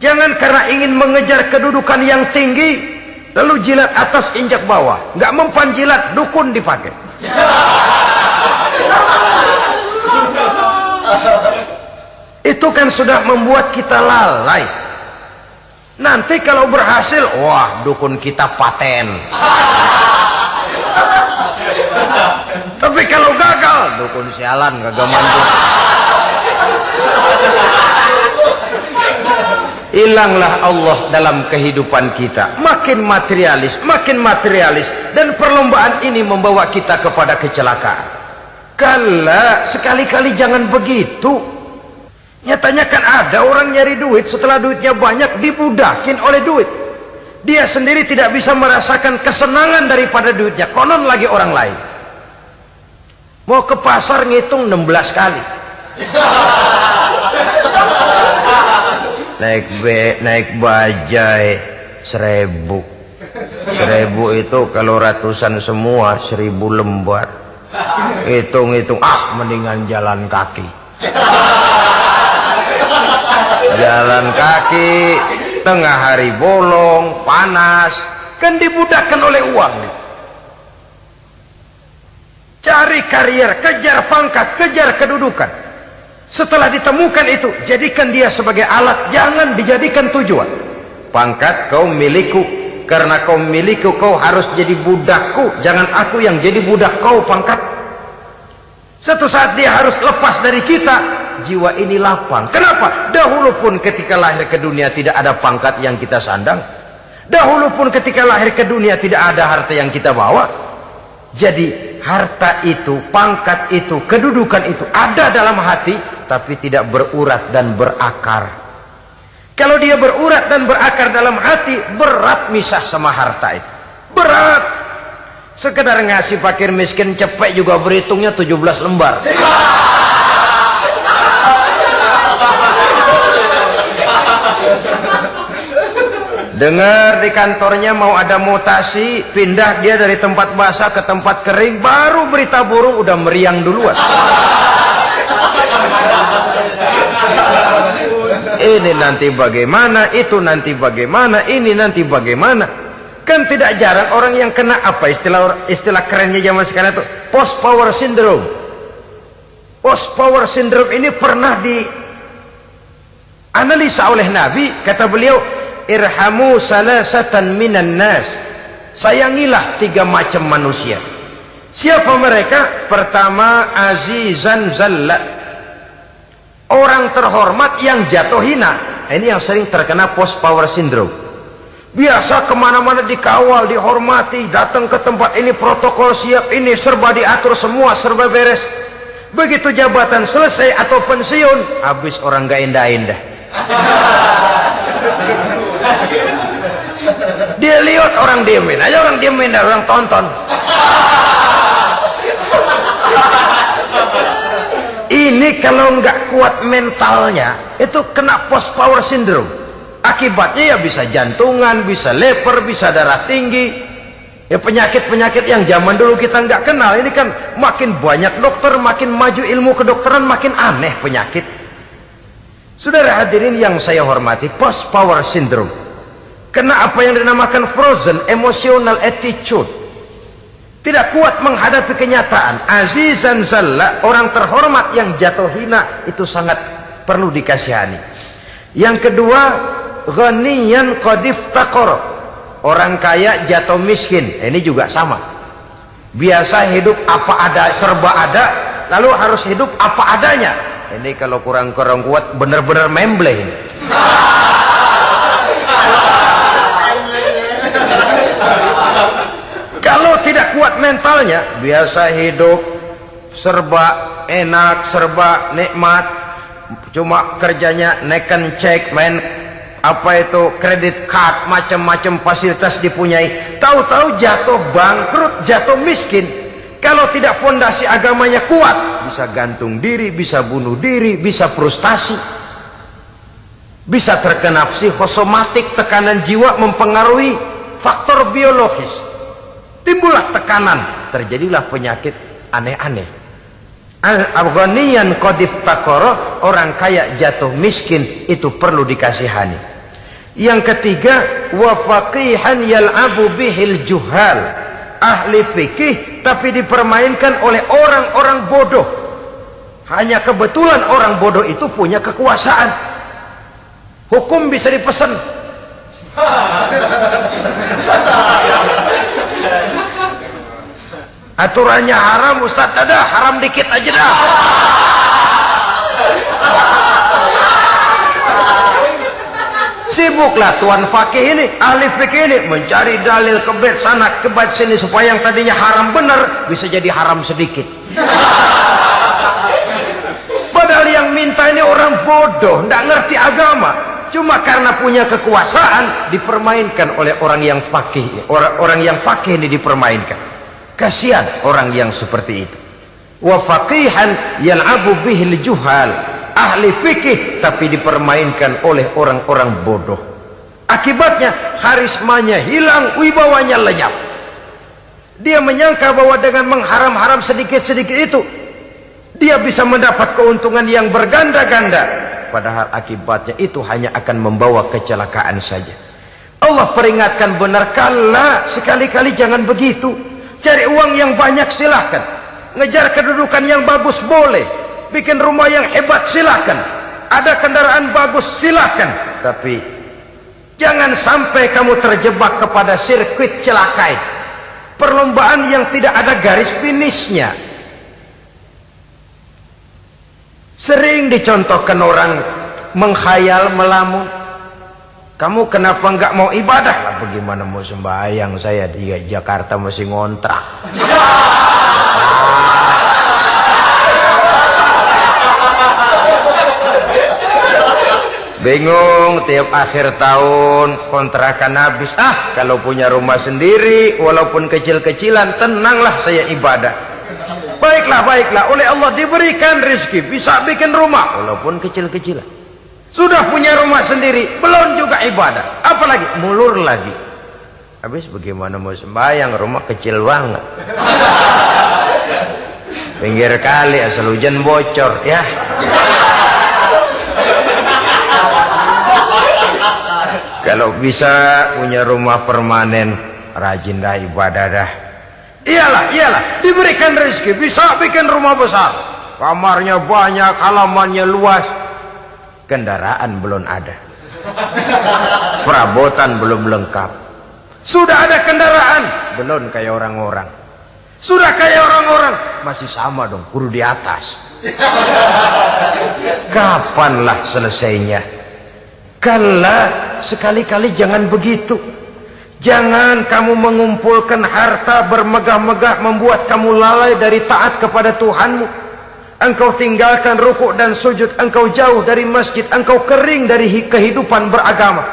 Jangan karena ingin mengejar kedudukan yang tinggi lalu jilat atas injak bawah. Nggak mempan jilat, dukun dipakai. Itu kan sudah membuat kita lalai. Nanti kalau berhasil, wah dukun kita paten. Tapi kalau gagal, dukun sialan kagak mantu. Hilanglah Allah dalam kehidupan kita. Makin materialis, dan perlombaan ini membawa kita kepada kecelakaan. Kala, sekali-kali jangan begitu. Nyatanya kan ada orang nyari duit, setelah duitnya banyak dibudakin oleh duit. Dia sendiri tidak bisa merasakan kesenangan daripada duitnya, konon lagi orang lain. Mau ke pasar ngitung 16 kali. Naik bajai 1000. 1000 itu kalau ratusan semua 1000 lembar. Hitung-hitung, mendingan jalan kaki. Jalan kaki, tengah hari bolong, panas, kan dibudakkan oleh uang. Cari karier, kejar pangkat, kejar kedudukan. Setelah ditemukan itu, jadikan dia sebagai alat, jangan dijadikan tujuan. Pangkat kau milikku, karena kau milikku kau harus jadi budakku, jangan aku yang jadi budak kau pangkat. Satu saat dia harus lepas dari kita, jiwa ini lapang. Kenapa? Dahulu pun ketika lahir ke dunia tidak ada pangkat yang kita sandang. Dahulu pun ketika lahir ke dunia tidak ada harta yang kita bawa. Jadi harta itu, pangkat itu, kedudukan itu ada dalam hati, tapi tidak berurat dan berakar. Kalau dia berurat dan berakar dalam hati, berat misah sama harta itu. Berat. Sekedar ngasih fakir miskin cepet juga berhitungnya 17 lembar. Dengar di kantornya mau ada mutasi, pindah dia dari tempat basah ke tempat kering, baru berita burung udah meriang duluan. Ini nanti bagaimana, itu nanti bagaimana, ini nanti bagaimana. Kan tidak jarang orang yang kena apa istilah kerennya zaman sekarang itu post power syndrome. Post power syndrome ini pernah dianalisa oleh Nabi. Kata beliau, irhamu salasatan minan nas, sayangilah 3 macam manusia. Siapa mereka? Pertama, azizan zalla, orang terhormat yang jatuh hina. Ini yang sering terkena post power syndrome. Biasa kemana-mana dikawal, dihormati, datang ke tempat ini protokol siap, ini serba diatur semua, serba beres. Begitu jabatan selesai atau pensiun, habis orang gak indah-indah. Dia lihat orang diemin aja, orang diemin, orang tonton. Ini kalau nggak kuat mentalnya, itu kena post power syndrome. Akibatnya ya bisa jantungan, bisa leper, bisa darah tinggi. Ya penyakit-penyakit yang zaman dulu kita nggak kenal. Ini kan makin banyak dokter, makin maju ilmu kedokteran, makin aneh penyakit. Saudara hadirin yang saya hormati, post power syndrome kena apa yang dinamakan frozen emotional attitude. Tidak kuat menghadapi kenyataan. Azizan zalla, orang terhormat yang jatuh hina, itu sangat perlu dikasihani. Yang kedua, ghaniyan qad iftaqara, orang kaya jatuh miskin. Ini juga sama. Biasa hidup apa ada, serba ada, lalu harus hidup apa adanya. Ini kalau kurang kuat benar-benar memble ini. Kalau tidak kuat mentalnya, biasa hidup serba enak, serba nikmat, cuma kerjanya neken cek, main apa itu kredit card, macam-macam fasilitas dipunyai, tahu-tahu jatuh bangkrut, jatuh miskin. Kalau tidak fondasi agamanya kuat, bisa gantung diri, bisa bunuh diri, bisa frustasi, bisa terkena psikosomatik, tekanan jiwa mempengaruhi faktor biologis, timbullah tekanan, terjadilah penyakit aneh-aneh. Al-ghaniyan qad iftaqara, orang kaya jatuh miskin, itu perlu dikasihani. Yang ketiga, wa faqihan yal'abu bihil juhal, ahli fikih tapi dipermainkan oleh orang-orang bodoh. Hanya kebetulan orang bodoh itu punya kekuasaan. Hukum bisa dipesan. Aturannya haram, Ustaz, ada haram dikit aja dah. Sibuklah tuan fakih ini, ahli fikih ini mencari dalil kebet sana kebet sini supaya yang tadinya haram benar bisa jadi haram sedikit. Padahal yang minta ini orang bodoh, tidak ngerti agama, cuma karena punya kekuasaan dipermainkan oleh orang yang fakih. Orang yang fakih ini dipermainkan. Kasihan orang yang seperti itu. Wa faqihan yal'abu bihil juhal, ahli fikih tapi dipermainkan oleh orang-orang bodoh. Akibatnya karismanya hilang, wibawanya lenyap. Dia menyangka bahwa dengan mengharam-haram sedikit-sedikit itu dia bisa mendapat keuntungan yang berganda-ganda, padahal akibatnya itu hanya akan membawa kecelakaan saja. Allah peringatkan benar, kala sekali-kali jangan begitu. Cari uang yang banyak silahkan, ngejar kedudukan yang bagus boleh, bikin rumah yang hebat silahkan, ada kendaraan bagus silahkan, tapi jangan sampai kamu terjebak kepada sirkuit celakai, perlombaan yang tidak ada garis finishnya. Sering dicontohkan orang menghayal, melamun, kamu kenapa enggak mau ibadah? Lah bagaimana mau sembahyang, saya di Jakarta masih ngontrak. Bingung, tiap akhir tahun kontrakan habis. Kalau punya rumah sendiri walaupun kecil-kecilan, tenanglah saya ibadah. Baiklah, oleh Allah diberikan rezeki bisa bikin rumah walaupun kecil-kecilan. Sudah punya rumah sendiri belum juga ibadah, apalagi mulur lagi. Habis bagaimana mau sembahyang, rumah kecil banget. Pinggir kali asal hujan bocor ya. Kalau bisa punya rumah permanen, rajin dah ibadah dah. Iyalah, diberikan rezeki bisa bikin rumah besar, kamarnya banyak, halamannya luas, kendaraan belum ada, perabotan belum lengkap. Sudah ada kendaraan belum kayak orang-orang, sudah kayak orang-orang masih sama dong, kudu di atas. Kapanlah selesainya? Kala sekali-kali jangan begitu. Jangan kamu mengumpulkan harta bermegah-megah membuat kamu lalai dari taat kepada Tuhanmu. Engkau tinggalkan rukuk dan sujud, engkau jauh dari masjid, engkau kering dari kehidupan beragama.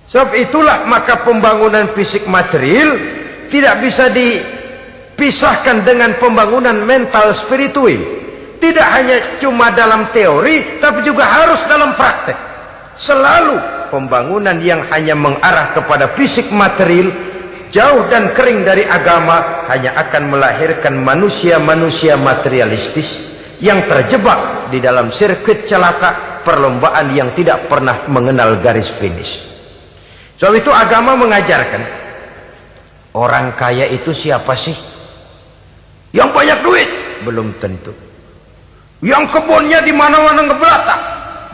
Sebab itulah maka pembangunan fisik material tidak bisa dipisahkan dengan pembangunan mental spiritual. Tidak hanya cuma dalam teori, tapi juga harus dalam praktek. Selalu pembangunan yang hanya mengarah kepada fisik material, jauh dan kering dari agama, hanya akan melahirkan manusia-manusia materialistis yang terjebak di dalam sirkuit celaka, perlombaan yang tidak pernah mengenal garis finish. Sebab itu agama mengajarkan, orang kaya itu siapa sih? Yang banyak duit? Belum tentu. Yang kebunnya di mana-mana ngebelatak?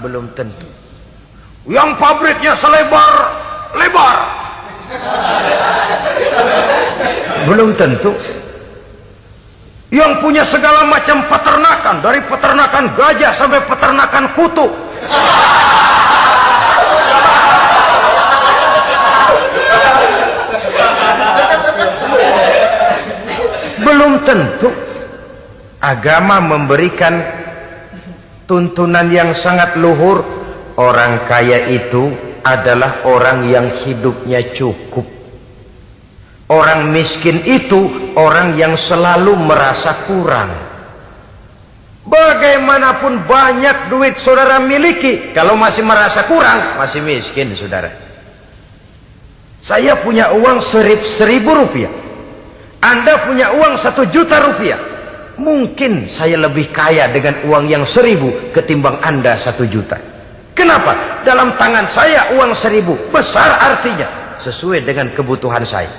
Belum tentu. Yang pabriknya selebar-lebar? Belum tentu. Yang punya segala macam peternakan, dari peternakan gajah sampai peternakan kutu? Belum tentu. Agama memberikan tuntunan yang sangat luhur. Orang kaya itu adalah orang yang hidupnya cukup. Orang miskin itu orang yang selalu merasa kurang. Bagaimanapun banyak duit saudara miliki, kalau masih merasa kurang, masih miskin saudara. Saya punya uang 1.000 rupiah, Anda punya uang 1 juta rupiah. Mungkin saya lebih kaya dengan uang yang 1.000 ketimbang Anda 1 juta. Kenapa? Dalam tangan saya uang 1.000, besar artinya, sesuai dengan kebutuhan saya.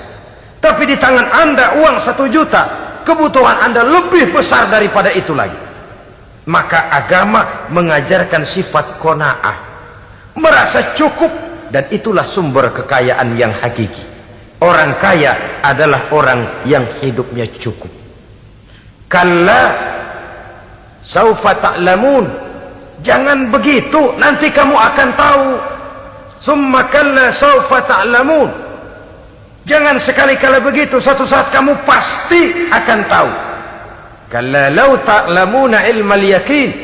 Tapi di tangan Anda uang 1 juta, kebutuhan Anda lebih besar daripada itu lagi. Maka agama mengajarkan sifat qanaah, merasa cukup, dan itulah sumber kekayaan yang hakiki. Orang kaya adalah orang yang hidupnya cukup. Kalla saufa ta'lamun, jangan begitu, nanti kamu akan tahu. Summa kalla saufa ta'lamun, jangan sekali-kali begitu, suatu saat kamu pasti akan tahu. Kalla law ta'lamuna ilmal yaqin,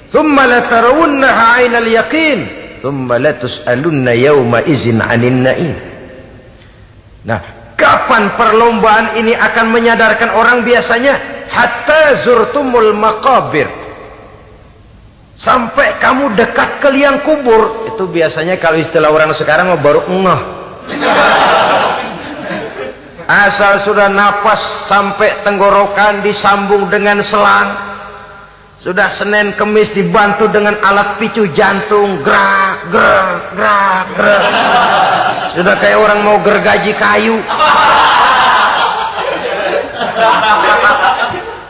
thumma latarawunnaha 'ainal yaqin, thumma latus'alunna yawma idzin 'anin na'im. Nah, kapan perlombaan ini akan menyadarkan orang biasanya? Hatta zurtumul maqabir, sampai kamu dekat ke liang kubur. Itu biasanya kalau istilah orang sekarang baru ngeh. Asal sudah napas sampai tenggorokan disambung dengan selang, sudah Senin Kemis dibantu dengan alat picu jantung, gerak gerak gerak gerak, sudah kayak orang mau gergaji kayu.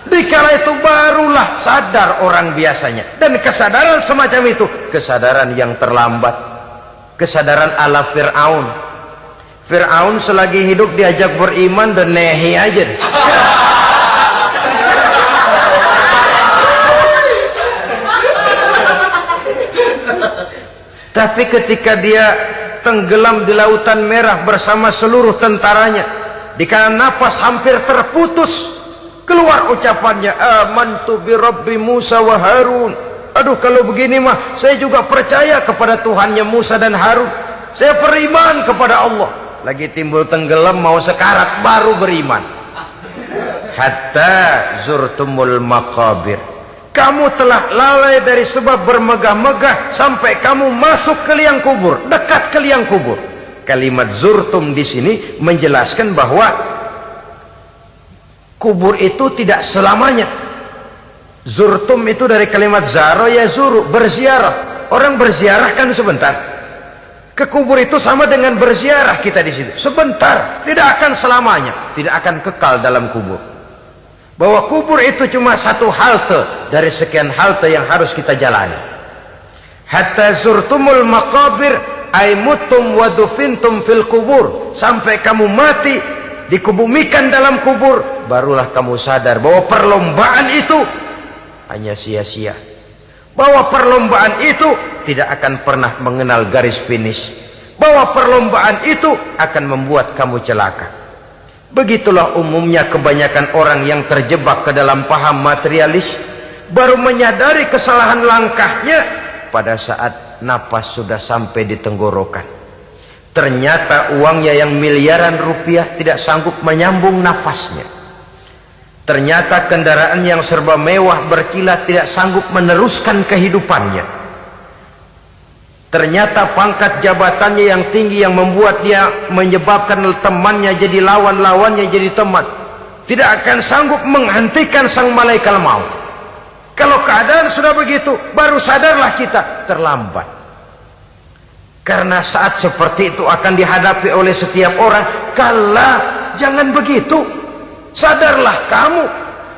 Dikala itu barulah sadar orang biasanya. Dan kesadaran semacam itu, kesadaran yang terlambat, kesadaran ala Fir'aun. Fir'aun selagi hidup diajak beriman dan nehi aja. Tapi ketika dia tenggelam di lautan merah bersama seluruh tentaranya, dikala napas hampir terputus, keluar ucapannya, amantu bi Rabbi Musa wa Harun. Aduh, kalau begini mah saya juga percaya kepada Tuhannya Musa dan Harun. Saya beriman kepada Allah. Lagi timbul tenggelam mau sekarat baru beriman. Hatta zurtumul maqabir, kamu telah lalai dari sebab bermegah-megah sampai kamu masuk ke liang kubur, dekat ke liang kubur. Kalimat zurtum di sini menjelaskan bahwa kubur itu tidak selamanya. Zurtum itu dari kalimat zaro ya zuru, berziarah. Orang berziarah kan sebentar. Ke kubur itu sama dengan berziarah kita di situ. Sebentar, tidak akan selamanya, tidak akan kekal dalam kubur. Bahwa kubur itu cuma satu halte dari sekian halte yang harus kita jalani. Hatta zurtumul maqabir ay mutum wa dufintum fil kubur, sampai kamu mati dikubumikan dalam kubur, barulah kamu sadar bahwa perlombaan itu hanya sia-sia, bahwa perlombaan itu tidak akan pernah mengenal garis finish, bahwa perlombaan itu akan membuat kamu celaka. Begitulah umumnya kebanyakan orang yang terjebak ke dalam paham materialis, baru menyadari kesalahan langkahnya pada saat napas sudah sampai di tenggorokan. Ternyata uangnya yang miliaran rupiah tidak sanggup menyambung nafasnya. Ternyata kendaraan yang serba mewah berkilat tidak sanggup meneruskan kehidupannya. Ternyata pangkat jabatannya yang tinggi yang membuat dia menyebabkan temannya jadi lawan, lawannya jadi teman, tidak akan sanggup menghentikan sang malaikat maut. Kalau keadaan sudah begitu, baru sadarlah kita terlambat. Karena saat seperti itu akan dihadapi oleh setiap orang. Kala, jangan begitu. Sadarlah kamu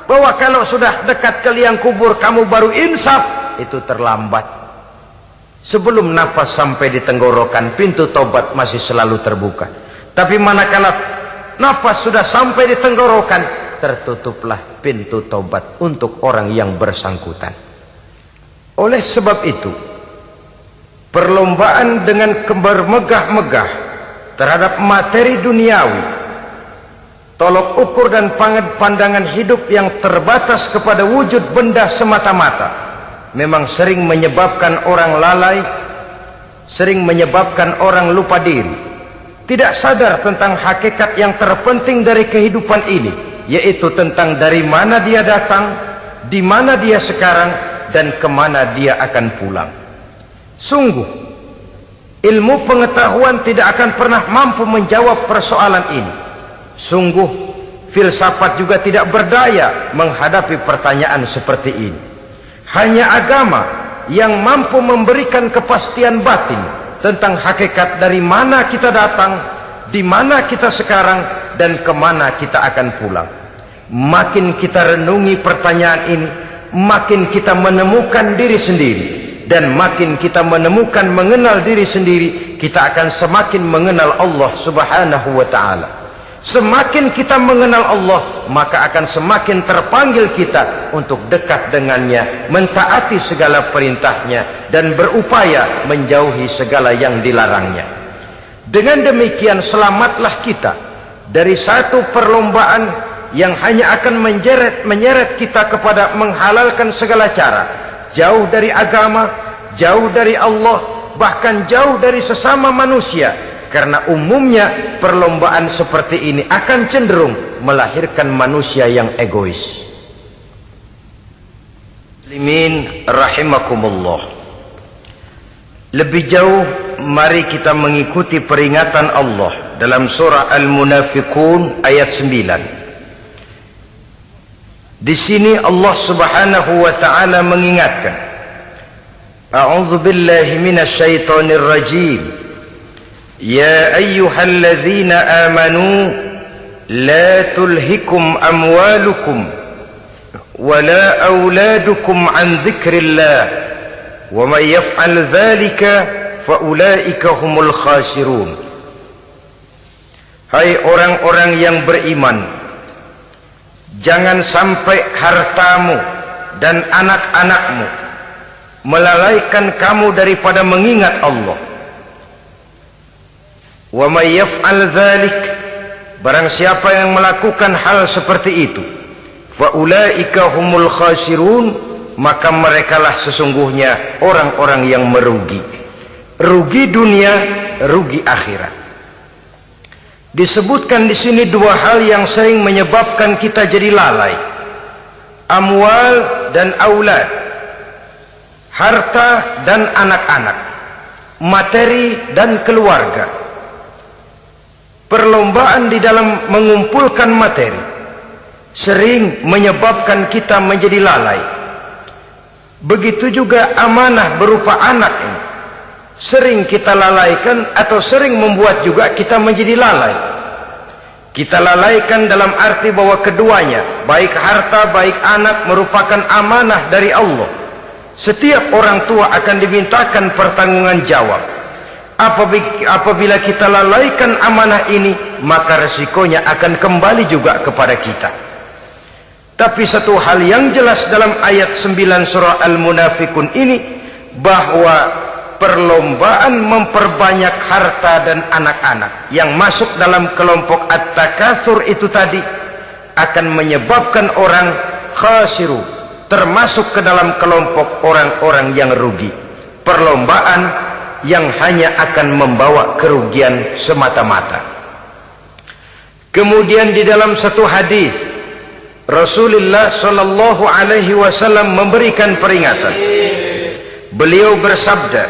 bahwa kalau sudah dekat ke liang kubur kamu baru insaf, itu terlambat. Sebelum nafas sampai di tenggorokan, pintu taubat masih selalu terbuka. Tapi manakala nafas sudah sampai di tenggorokan, tertutuplah pintu taubat untuk orang yang bersangkutan. Oleh sebab itu, perlombaan dengan bermegah-megah terhadap materi duniawi, tolok ukur dan pandangan hidup yang terbatas kepada wujud benda semata-mata, memang sering menyebabkan orang lalai, sering menyebabkan orang lupa diri, tidak sadar tentang hakikat yang terpenting dari kehidupan ini, yaitu tentang dari mana dia datang, di mana dia sekarang, dan kemana dia akan pulang. Sungguh, ilmu pengetahuan tidak akan pernah mampu menjawab persoalan ini. Sungguh, filsafat juga tidak berdaya menghadapi pertanyaan seperti ini. Hanya agama yang mampu memberikan kepastian batin tentang hakikat dari mana kita datang, di mana kita sekarang, dan kemana kita akan pulang. Makin kita renungi pertanyaan ini, makin kita menemukan diri sendiri, dan makin kita menemukan mengenal diri sendiri, kita akan semakin mengenal Allah Subhanahu wa ta'ala. Semakin kita mengenal Allah, maka akan semakin terpanggil kita untuk dekat dengannya, mentaati segala perintahnya, dan berupaya menjauhi segala yang dilarangnya. Dengan demikian selamatlah kita dari satu perlombaan yang hanya akan menyeret kita kepada menghalalkan segala cara, jauh dari agama, jauh dari Allah, bahkan jauh dari sesama manusia. Karena umumnya perlombaan seperti ini akan cenderung melahirkan manusia yang egois. Muslimin rahimakumullah. Lebih jauh, mari kita mengikuti peringatan Allah dalam surah Al-Munafiqun ayat 9. Di sini Allah Subhanahu wa ta'ala mengingatkan, A'udzu billahi minasy syaithanir rajim. Ya ayyuhalladzina amanu la tulhikum amwalukum wala auladukum an dzikrillah wa may yaf'al dzalika fa ulaika humul khasirun. Hai orang-orang yang beriman, jangan sampai hartamu dan anak-anakmu melalaikan kamu daripada mengingat Allah. Wa may yaf'al dzalik, barang siapa yang melakukan hal seperti itu, fa ulaika humul khasirun, maka merekalah sesungguhnya orang-orang yang merugi. Rugi dunia, rugi akhirat. Disebutkan di sini dua hal yang sering menyebabkan kita jadi lalai. Amwal dan aulad. Harta dan anak-anak. Materi dan keluarga. Perlombaan di dalam mengumpulkan materi sering menyebabkan kita menjadi lalai. Begitu juga amanah berupa anak ini sering kita lalaikan atau sering membuat juga kita menjadi lalai. Kita lalaikan dalam arti bahwa keduanya, baik harta baik anak, merupakan amanah dari Allah. Setiap orang tua akan dimintakan pertanggungan jawab. Apabila kita lalaikan amanah ini, maka resikonya akan kembali juga kepada kita. Tapi satu hal yang jelas dalam ayat 9 surah Al-Munafiqun ini, bahwa perlombaan memperbanyak harta dan anak-anak yang masuk dalam kelompok at-takatsur itu tadi akan menyebabkan orang khasiru, termasuk ke dalam kelompok orang-orang yang rugi. Perlombaan yang hanya akan membawa kerugian semata-mata. Kemudian di dalam satu hadis Rasulullah sallallahu alaihi wasallam memberikan peringatan. Beliau bersabda,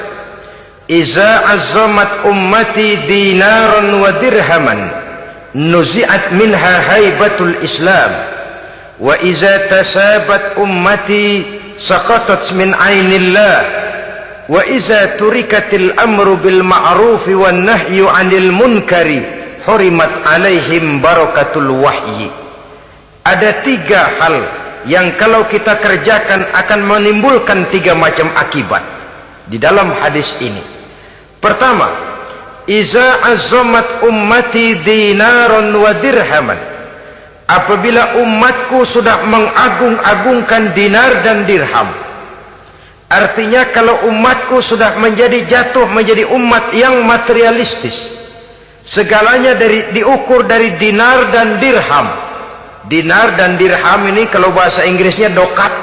"Iza azzamat ummati dinaran wa dirhaman, nuzi'at minha haibatul Islam, wa iza tasabat ummati saqatat min ainillah." Wa iza turikatil amru bil ma'rufi wan nahyu 'anil munkari hurimat 'alaihim barakatul wahyi. Ada tiga hal yang kalau kita kerjakan akan menimbulkan tiga macam akibat di dalam hadis ini. Pertama, iza azzamat ummati dinaran wa dirhaman. Apabila umatku sudah mengagung-agungkan dinar dan dirham. Artinya kalau umatku sudah jatuh menjadi umat yang materialistis, segalanya diukur dari dinar dan dirham. Dinar dan dirham ini kalau bahasa Inggrisnya dokat.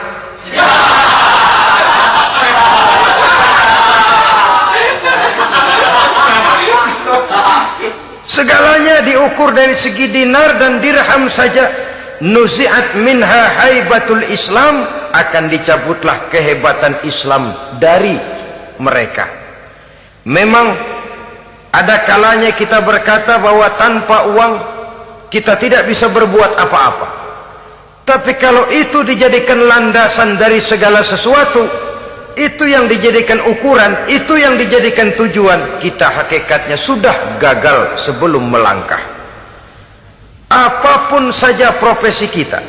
Segalanya diukur dari segi dinar dan dirham saja. Nuzi'at minha haibatul Islam, akan dicabutlah kehebatan Islam dari mereka. Memang ada kalanya kita berkata bahwa tanpa uang kita tidak bisa berbuat apa-apa. Tapi kalau itu dijadikan landasan dari segala sesuatu, itu yang dijadikan ukuran, itu yang dijadikan tujuan, kita hakikatnya sudah gagal sebelum melangkah. Apapun saja profesi kita,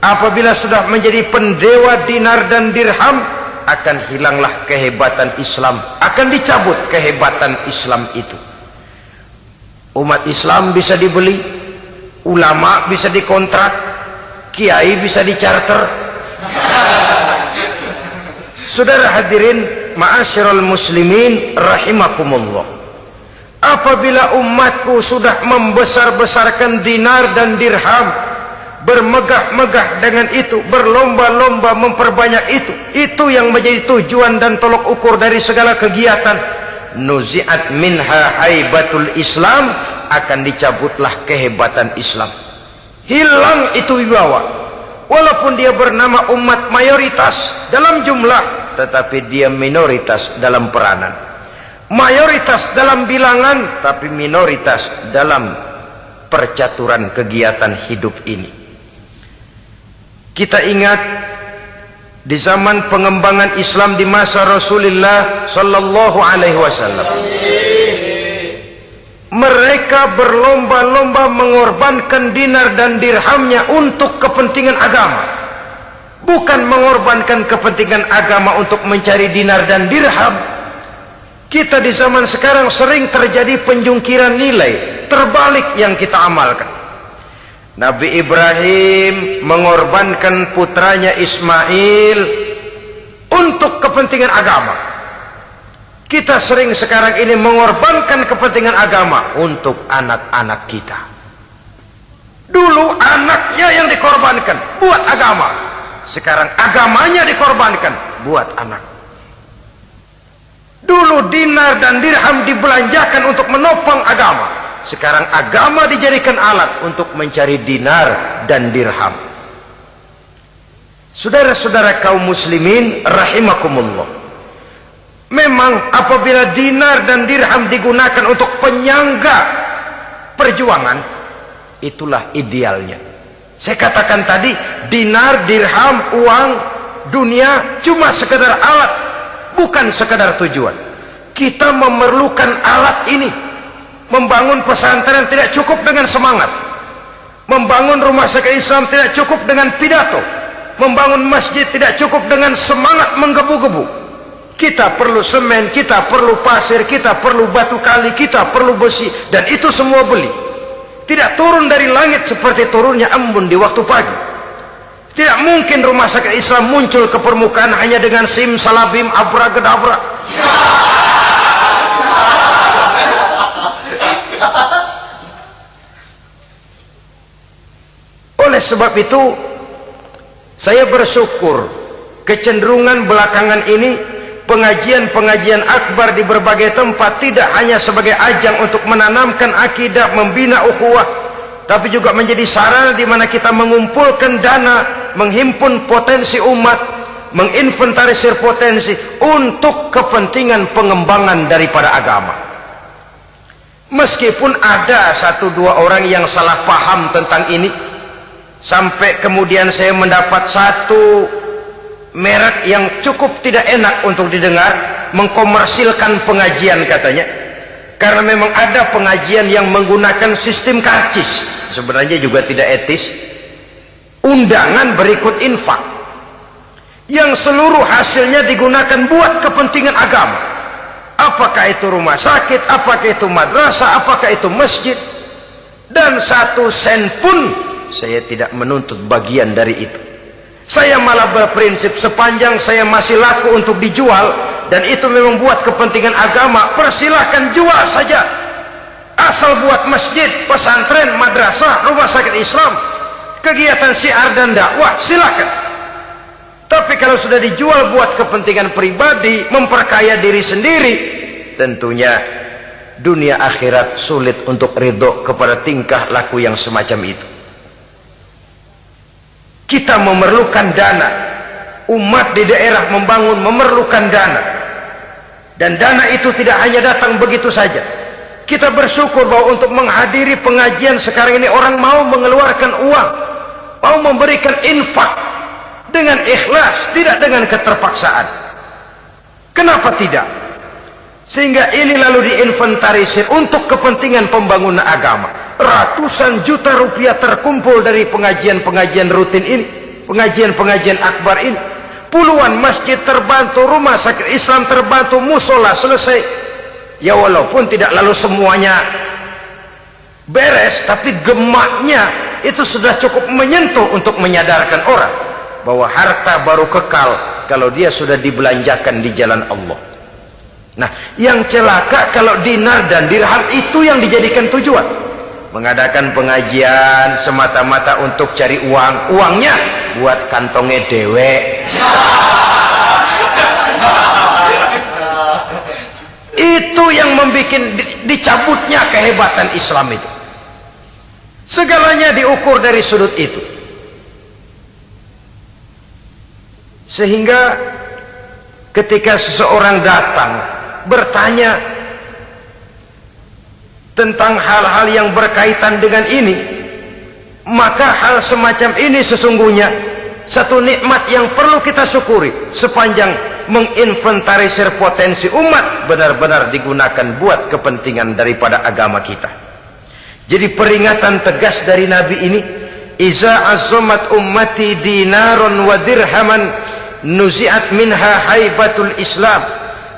apabila sudah menjadi pendewa dinar dan dirham, akan hilanglah kehebatan Islam, akan dicabut kehebatan Islam itu. Umat Islam bisa dibeli, ulama bisa dikontrak, kiai bisa dicarter. Saudara hadirin ma'asyiral muslimin rahimakumullah, apabila umatku sudah membesar-besarkan dinar dan dirham, bermegah-megah dengan itu, berlomba-lomba memperbanyak itu yang menjadi tujuan dan tolok ukur dari segala kegiatan, nuzi'at minha haibatul Islam, akan dicabutlah kehebatan Islam, hilang itu wibawa. Walaupun dia bernama umat mayoritas dalam jumlah, tetapi dia minoritas dalam peranan, mayoritas dalam bilangan, tapi minoritas dalam percaturan kegiatan hidup ini. Kita ingat di zaman pengembangan Islam di masa Rasulullah sallallahu alaihi wasallam, mereka berlomba-lomba mengorbankan dinar dan dirhamnya untuk kepentingan agama, bukan mengorbankan kepentingan agama untuk mencari dinar dan dirham. Kita di zaman sekarang sering terjadi penjungkiran nilai, terbalik yang kita amalkan. Nabi Ibrahim mengorbankan putranya Ismail untuk kepentingan agama. Kita sering sekarang ini mengorbankan kepentingan agama untuk anak-anak kita. Dulu anaknya yang dikorbankan buat agama, sekarang agamanya dikorbankan buat anak. Dulu dinar dan dirham dibelanjakan untuk menopang agama, sekarang agama dijadikan alat untuk mencari dinar dan dirham. Saudara-saudara kaum muslimin rahimakumullah, memang apabila dinar dan dirham digunakan untuk penyangga perjuangan, itulah idealnya. Saya katakan tadi, dinar, dirham, uang, dunia cuma sekedar alat, bukan sekedar tujuan. Kita memerlukan alat ini. Membangun pesantren tidak cukup dengan semangat, membangun rumah sakit Islam tidak cukup dengan pidato, membangun masjid tidak cukup dengan semangat menggebu-gebu. Kita perlu semen, kita perlu pasir, kita perlu batu kali, kita perlu besi, dan itu semua beli. Tidak turun dari langit seperti turunnya embun di waktu pagi. Tidak mungkin rumah sakit Islam muncul ke permukaan hanya dengan simsalabim abracadabra. Oleh sebab itu, saya bersyukur kecenderungan belakangan ini pengajian-pengajian akbar di berbagai tempat tidak hanya sebagai ajang untuk menanamkan akidah, membina ukhuwah, tapi juga menjadi sarana di mana kita mengumpulkan dana, menghimpun potensi umat, menginventarisir potensi untuk kepentingan pengembangan daripada agama. Meskipun ada satu dua orang yang salah paham tentang ini, sampai kemudian saya mendapat satu merek yang cukup tidak enak untuk didengar, mengkomersilkan pengajian katanya, karena memang ada pengajian yang menggunakan sistem karcis, sebenarnya juga tidak etis. Undangan berikut infak yang seluruh hasilnya digunakan buat kepentingan agama, apakah itu rumah sakit, apakah itu madrasah, apakah itu masjid, dan 1 sen pun saya tidak menuntut bagian dari itu. Saya malah berprinsip sepanjang saya masih laku untuk dijual dan itu memang buat kepentingan agama, persilahkan jual saja, asal buat masjid, pesantren, madrasah, rumah sakit Islam, kegiatan syiar dan dakwah, silakan. Tapi kalau sudah dijual buat kepentingan pribadi, memperkaya diri sendiri, tentunya dunia akhirat sulit untuk ridho kepada tingkah laku yang semacam itu. Kita memerlukan dana, umat di daerah membangun memerlukan dana, dan dana itu tidak hanya datang begitu saja. Kita bersyukur bahwa untuk menghadiri pengajian sekarang ini orang mau mengeluarkan uang, mau memberikan infak dengan ikhlas, tidak dengan keterpaksaan. Kenapa tidak? Sehingga ini lalu diinventarisir untuk kepentingan pembangunan agama. Ratusan juta rupiah terkumpul dari pengajian-pengajian rutin ini, pengajian-pengajian akbar ini. Puluhan masjid terbantu, rumah sakit Islam terbantu, musola selesai. Ya walaupun tidak lalu semuanya beres, tapi gemaknya itu sudah cukup menyentuh untuk menyadarkan orang bahwa harta baru kekal kalau dia sudah dibelanjakan di jalan Allah. Nah, yang celaka kalau dinar dan dirham itu yang dijadikan tujuan. Mengadakan pengajian semata-mata untuk cari uang, uangnya buat kantongnya dewe. Itu yang membuat dicabutnya kehebatan Islam itu. Segalanya diukur dari sudut itu. Sehingga ketika seseorang datang bertanya tentang hal-hal yang berkaitan dengan ini, maka hal semacam ini sesungguhnya satu nikmat yang perlu kita syukuri sepanjang menginventarisir potensi umat benar-benar digunakan buat kepentingan daripada agama kita. Jadi peringatan tegas dari Nabi ini, iza azumat ummati dinaron wa dirhaman nuzi'at minha haibatul Islam.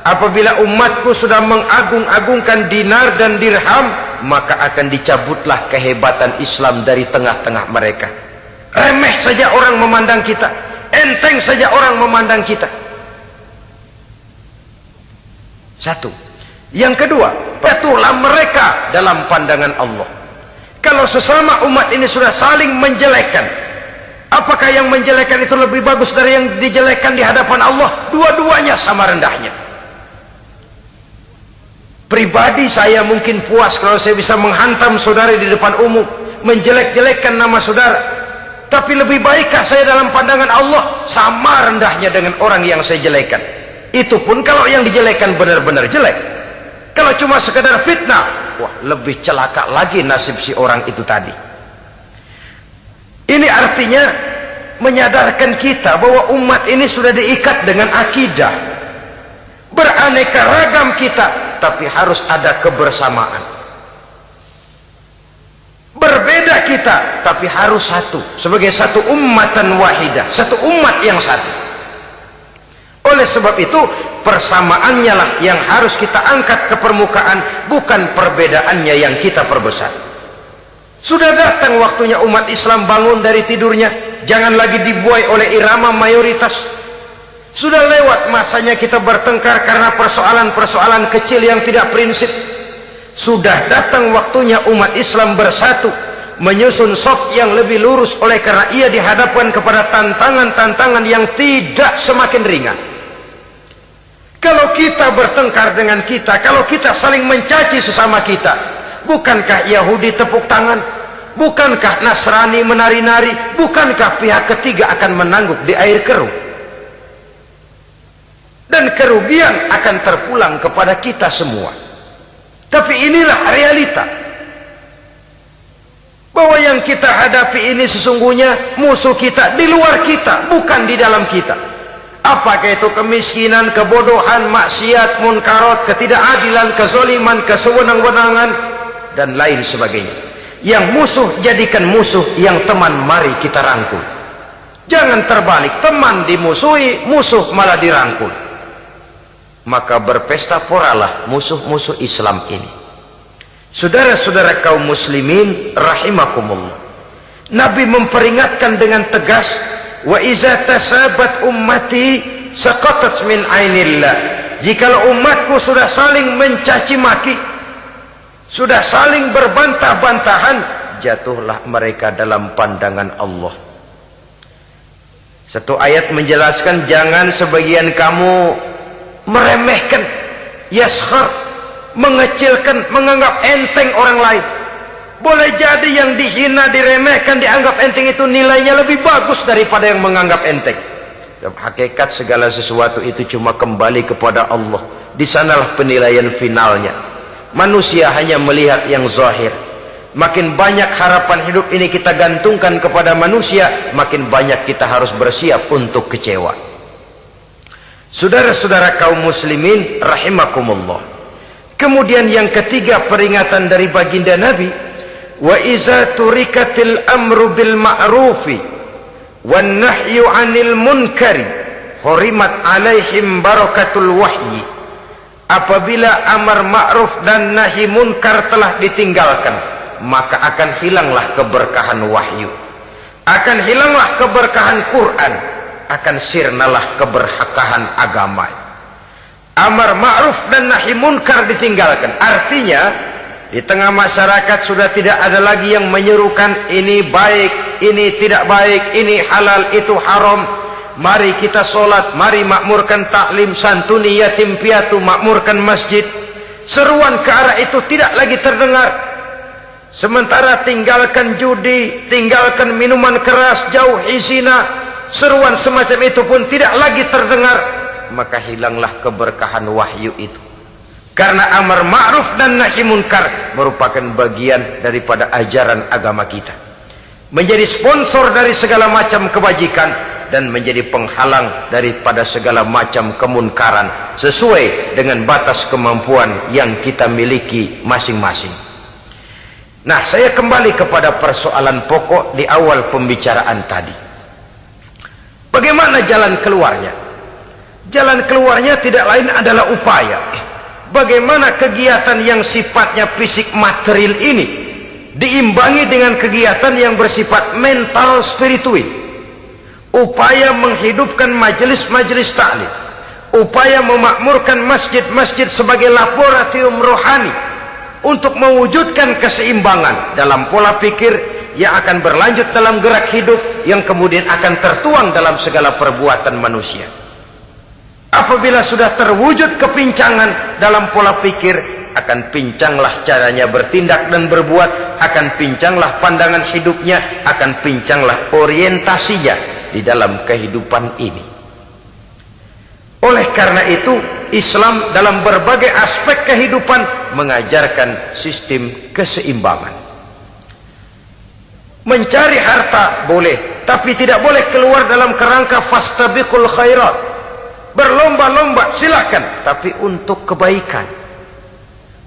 Apabila umatku sudah mengagung-agungkan dinar dan dirham, maka akan dicabutlah kehebatan Islam dari tengah-tengah mereka. Remeh saja orang memandang kita, enteng saja orang memandang kita. Satu. Yang kedua, patuhlah mereka dalam pandangan Allah. Kalau sesama umat ini sudah saling menjelekkan, apakah yang menjelekkan itu lebih bagus dari yang dijelekkan di hadapan Allah? Dua-duanya sama rendahnya. Pribadi saya mungkin puas kalau saya bisa menghantam saudara di depan umum, menjelek-jelekkan nama saudara. Tapi lebih baikkah saya dalam pandangan Allah? Sama rendahnya dengan orang yang saya jelekkan. Itu pun kalau yang dijelekan benar-benar jelek. Kalau cuma sekedar fitnah, wah lebih celaka lagi nasib si orang itu tadi. Ini artinya menyadarkan kita bahwa umat ini sudah diikat dengan akidah. Beraneka ragam kita, tapi harus ada kebersamaan. Berbeda kita, tapi harus satu. Sebagai satu ummatan wahidah, satu umat yang satu. Oleh sebab itu, persamaannya lah yang harus kita angkat ke permukaan, bukan perbedaannya yang kita perbesar. Sudah datang waktunya umat Islam bangun dari tidurnya, jangan lagi dibuai oleh irama mayoritas. Sudah lewat masanya kita bertengkar karena persoalan-persoalan kecil yang tidak prinsip. Sudah datang waktunya umat Islam bersatu, menyusun saf yang lebih lurus oleh karena ia dihadapkan kepada tantangan-tantangan yang tidak semakin ringan. Kalau kita bertengkar dengan kita, kalau kita saling mencaci sesama kita, bukankah Yahudi tepuk tangan? Bukankah Nasrani menari-nari? Bukankah pihak ketiga akan menangguk di air keruh? Dan kerugian akan terpulang kepada kita semua. Tapi inilah realita, bahwa yang kita hadapi ini sesungguhnya musuh kita di luar kita, bukan di dalam kita. Apakah itu kemiskinan, kebodohan, maksiat, munkarat, ketidakadilan, kezaliman, kesewenang-wenangan, dan lain sebagainya. Yang musuh jadikan musuh, yang teman mari kita rangkul. Jangan terbalik, teman dimusuhi, musuh malah dirangkul. Maka berpesta poralah musuh-musuh Islam ini. Saudara-saudara kaum muslimin rahimakumullah, Nabi memperingatkan dengan tegas, wa iza tasabat ummati saqatat min ainillah. Jikalau umatku sudah saling mencaci maki, sudah saling berbantah-bantahan, jatuhlah mereka dalam pandangan Allah. Satu ayat menjelaskan, jangan sebagian kamu meremehkan, yaskhar, mengecilkan, menganggap enteng orang lain. Boleh jadi yang dihina, diremehkan, dianggap enteng itu nilainya lebih bagus daripada yang menganggap enteng. Dalam hakikat segala sesuatu itu cuma kembali kepada Allah. Di sanalah penilaian finalnya. Manusia hanya melihat yang zahir. Makin banyak harapan hidup ini kita gantungkan kepada manusia, makin banyak kita harus bersiap untuk kecewa. Saudara-saudara kaum muslimin rahimakumullah. Kemudian yang ketiga peringatan dari baginda Nabi, wa iza turikatil amru bil ma'rufi wan nahyu 'anil munkari hurimat 'alaihim barakatul wahyi. Apabila amar ma'ruf dan nahi munkar telah ditinggalkan, maka akan hilanglah keberkahan wahyu, akan hilanglah keberkahan Quran, akan sirnalah keberkahan agama. Amar ma'ruf dan nahi munkar ditinggalkan, artinya di tengah masyarakat sudah tidak ada lagi yang menyerukan ini baik, ini tidak baik, ini halal, itu haram. Mari kita sholat, mari makmurkan taklim, santuni yatim piatu, makmurkan masjid. Seruan ke arah itu tidak lagi terdengar. Sementara tinggalkan judi, tinggalkan minuman keras, jauhi zina, seruan semacam itu pun tidak lagi terdengar. Maka hilanglah keberkahan wahyu itu. Karena amar ma'ruf dan nahi munkar merupakan bagian daripada ajaran agama kita. Menjadi sponsor dari segala macam kebajikan dan menjadi penghalang daripada segala macam kemunkaran sesuai dengan batas kemampuan yang kita miliki masing-masing. Nah, saya kembali kepada persoalan pokok di awal pembicaraan tadi. Bagaimana jalan keluarnya? Jalan keluarnya tidak lain adalah upaya. Bagaimana kegiatan yang sifatnya fisik material ini diimbangi dengan kegiatan yang bersifat mental spiritual. Upaya menghidupkan majelis-majelis taklim, upaya memakmurkan masjid-masjid sebagai laboratorium rohani untuk mewujudkan keseimbangan dalam pola pikir yang akan berlanjut dalam gerak hidup yang kemudian akan tertuang dalam segala perbuatan manusia. Apabila sudah terwujud kepincangan dalam pola pikir, akan pincanglah caranya bertindak dan berbuat, akan pincanglah pandangan hidupnya, akan pincanglah orientasinya di dalam kehidupan ini. Oleh karena itu, Islam dalam berbagai aspek kehidupan mengajarkan sistem keseimbangan. Mencari harta boleh, tapi tidak boleh keluar dalam kerangka fastabiqul khairat. Berlomba-lomba silahkan, tapi untuk kebaikan,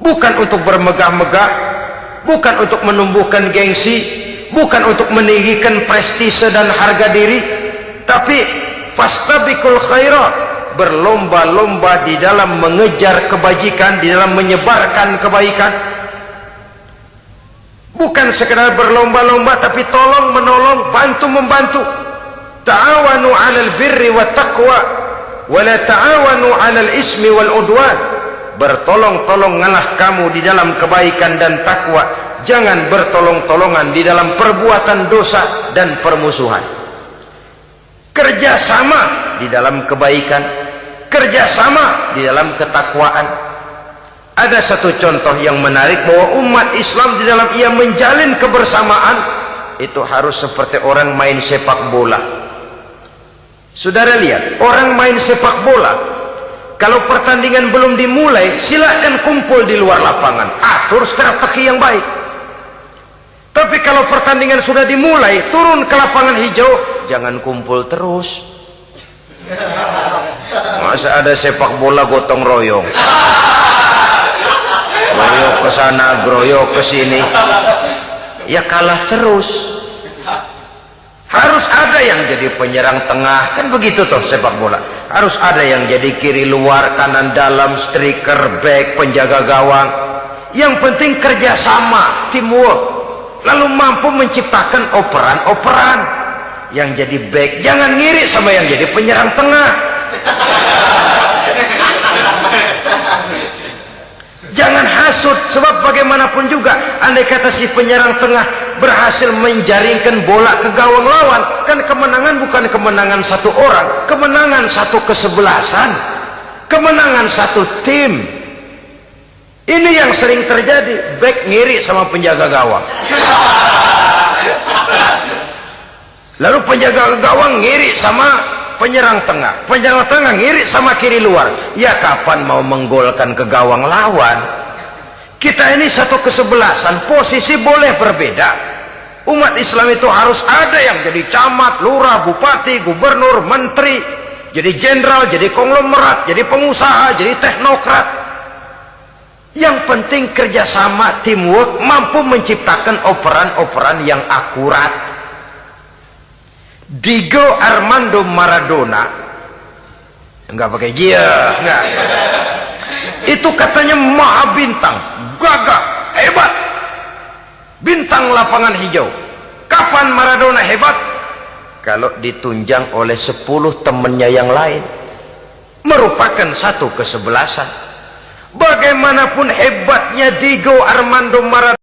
bukan untuk bermegah-megah, bukan untuk menumbuhkan gengsi, bukan untuk meninggikan prestise dan harga diri, tapi fastabiqul khairat, berlomba-lomba di dalam mengejar kebajikan, di dalam menyebarkan kebaikan. Bukan sekedar berlomba-lomba, tapi tolong menolong, bantu membantu. Ta'awanu 'alal birri wat taqwa wa la ta'awanu 'alal ismi wal udwan. Bertolong-tolonganlah kamu di dalam kebaikan dan takwa, jangan bertolong-tolongan di dalam perbuatan dosa dan permusuhan. Kerjasama di dalam kebaikan, kerjasama di dalam ketakwaan. Ada satu contoh yang menarik bahwa umat Islam di dalam ia menjalin kebersamaan itu harus seperti orang main sepak bola. Saudara lihat, orang main sepak bola, kalau pertandingan belum dimulai, silahkan kumpul di luar lapangan, atur strategi yang baik. Tapi kalau pertandingan sudah dimulai, turun ke lapangan hijau, jangan kumpul terus. Masa ada sepak bola gotong royong, groyok ke sana, groyok ke sini, ya kalah terus. Harus ada yang jadi penyerang tengah, kan begitu toh sepak bola. Harus ada yang jadi kiri luar, kanan dalam, striker, back, penjaga gawang. Yang penting kerjasama, teamwork, lalu mampu menciptakan operan-operan. Yang jadi back jangan ngiri sama yang jadi penyerang tengah. Jangan hasut, sebab bagaimanapun juga andai kata si penyerang tengah berhasil menjaringkan bola ke gawang lawan, kan kemenangan bukan kemenangan satu orang, kemenangan satu kesebelasan, kemenangan satu tim. Ini yang sering terjadi, back ngiri sama penjaga gawang, lalu penjaga gawang ngiri sama penyerang tengah, penyerang tengah ngiri sama kiri luar. Ya kapan mau menggolkan ke gawang lawan? Kita ini satu kesebelasan, posisi boleh berbeda. Umat Islam itu harus ada yang jadi camat, lurah, bupati, gubernur, menteri, jadi jenderal, jadi konglomerat, jadi pengusaha, jadi teknokrat. Yang penting kerjasama, teamwork, mampu menciptakan operan-operan yang akurat. Diego Armando Maradona, enggak pakai dia, enggak. Itu katanya maha bintang, gagah, hebat. Bintang lapangan hijau. Kapan Maradona hebat? Kalau ditunjang oleh 10 temannya yang lain, merupakan satu kesebelasan. Bagaimanapun hebatnya Diego Armando Maradona,